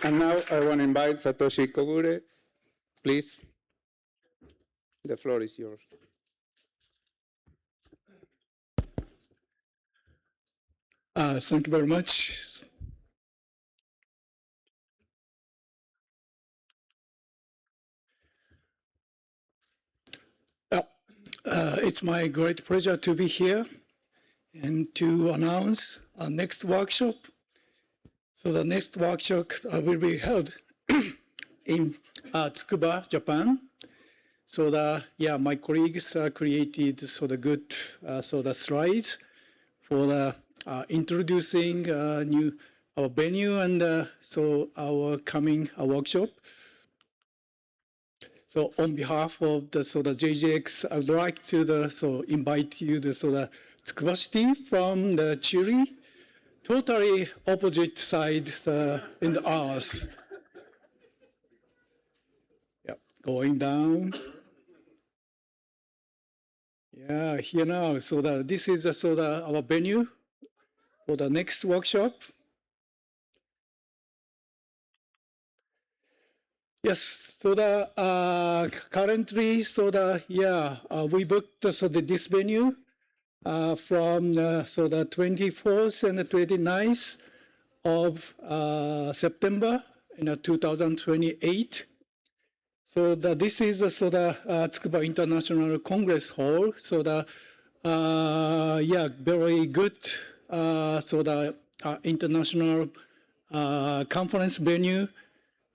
And now I want to invite Satoshi Kogure. Please, the floor is yours. Thank you very much. It's my great pleasure to be here and to announce our next workshop. So the next workshop will be held in Tsukuba, Japan. So my colleagues created the good the slides for the introducing our venue and our coming workshop. So on behalf of the JJX, I would like to invite you to the Tsukuba City from the Chile, totally opposite side in the earth. Yeah, going down. Yeah, here now. So this is our venue for the next workshop. Yes, so currently, we booked this venue from the 24th and the 29th of September in 2028. So this is Tsukuba International Congress Hall. So very good international conference venue.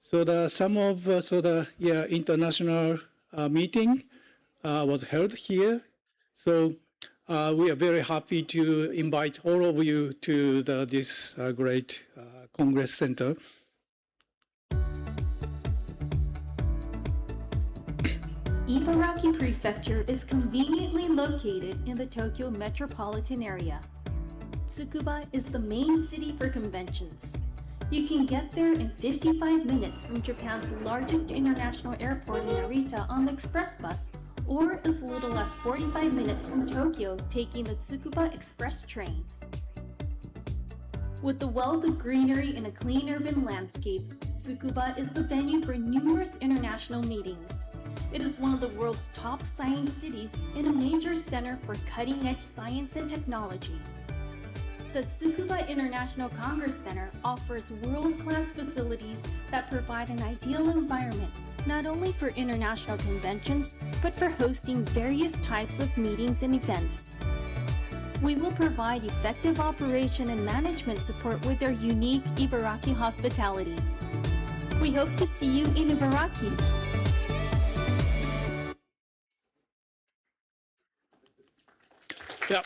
So some of international meeting was held here. So we are very happy to invite all of you to this great Congress Center. Ibaraki Prefecture is conveniently located in the Tokyo metropolitan area. Tsukuba is the main city for conventions. You can get there in 55 minutes from Japan's largest international airport in Narita on the express bus, or as little as 45 minutes from Tokyo taking the Tsukuba Express train. With the wealth of greenery and a clean urban landscape, Tsukuba is the venue for numerous international meetings. It is one of the world's top science cities and a major center for cutting-edge science and technology. The Tsukuba International Congress Center offers world-class facilities that provide an ideal environment not only for international conventions, but for hosting various types of meetings and events. We will provide effective operation and management support with our unique Ibaraki hospitality. We hope to see you in Ibaraki. Yeah.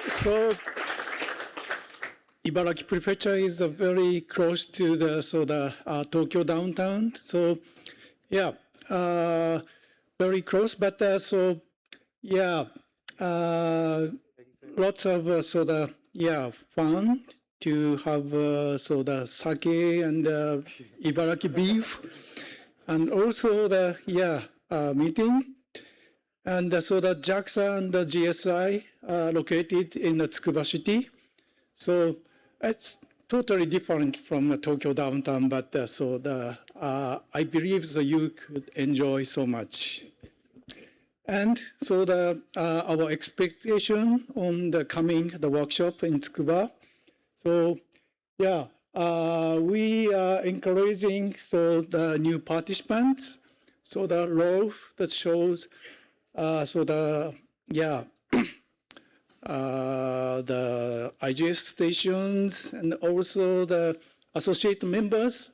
So Ibaraki Prefecture is very close to the Tokyo downtown. So yeah, very close. But lots of fun to have the sake and Ibaraki beef, and also the meeting. And so the JAXA and the GSI are located in the Tsukuba City. So it's totally different from Tokyo downtown, but I believe that you could enjoy so much. And so our expectation on the workshop in Tsukuba. So we are encouraging the new participants. So the row that shows the IGS stations and also the associate members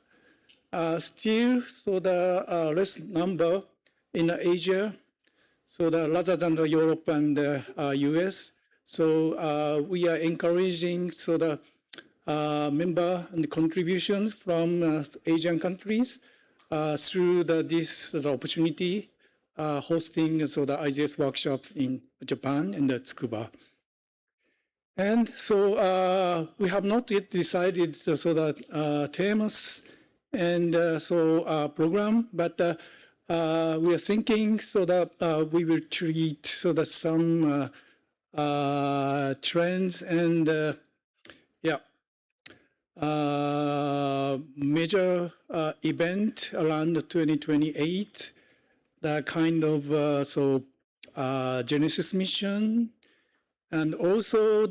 still the less number in Asia, rather than the Europe and the US. So we are encouraging the member and contributions from Asian countries through this opportunity. Hosting the IGS workshop in Japan and Tsukuba. And so we have not yet decided themes and program, but we are thinking that we will treat some trends and major event around 2028, the kind of Genesis mission, and also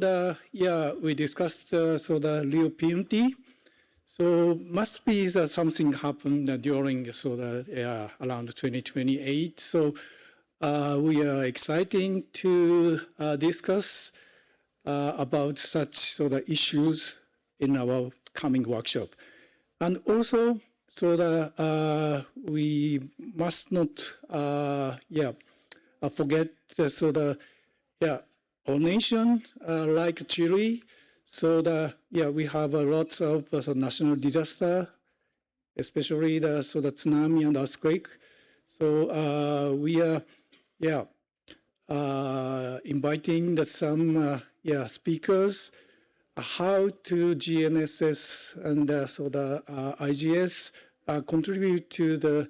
we discussed so the Rio PMT. So must be that something happened during around 2028. So we are exciting to discuss about such sort of issues in our coming workshop. And also, we must not forget our nation, like Chile, we have lots of national disaster, especially the tsunami and earthquake. So we are inviting some speakers how to GNSS and IGS contribute to the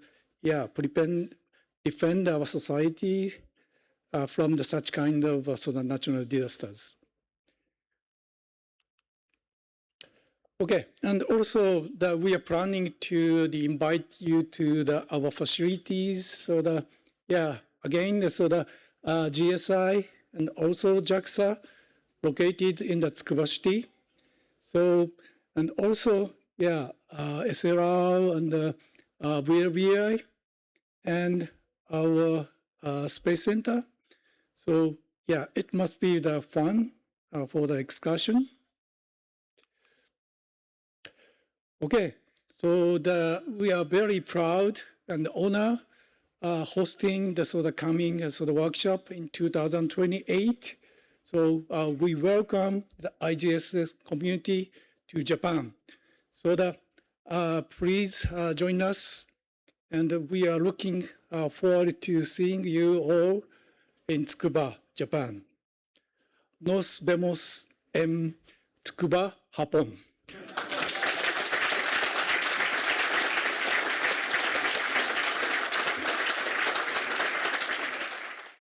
defend our society from such kind of natural disasters. Okay, and also we are planning to invite you to our facilities. So again, GSI and also JAXA located in the Tsukuba City. So, and also, SLR and VLBI and our Space Center. So, it must be the fun for the excursion. Okay, so we are very proud and honored hosting the coming workshop in 2028. So we welcome the IGS community to Japan. So please join us, and we are looking forward to seeing you all in Tsukuba, Japan. Nos vemos en Tsukuba, Japón.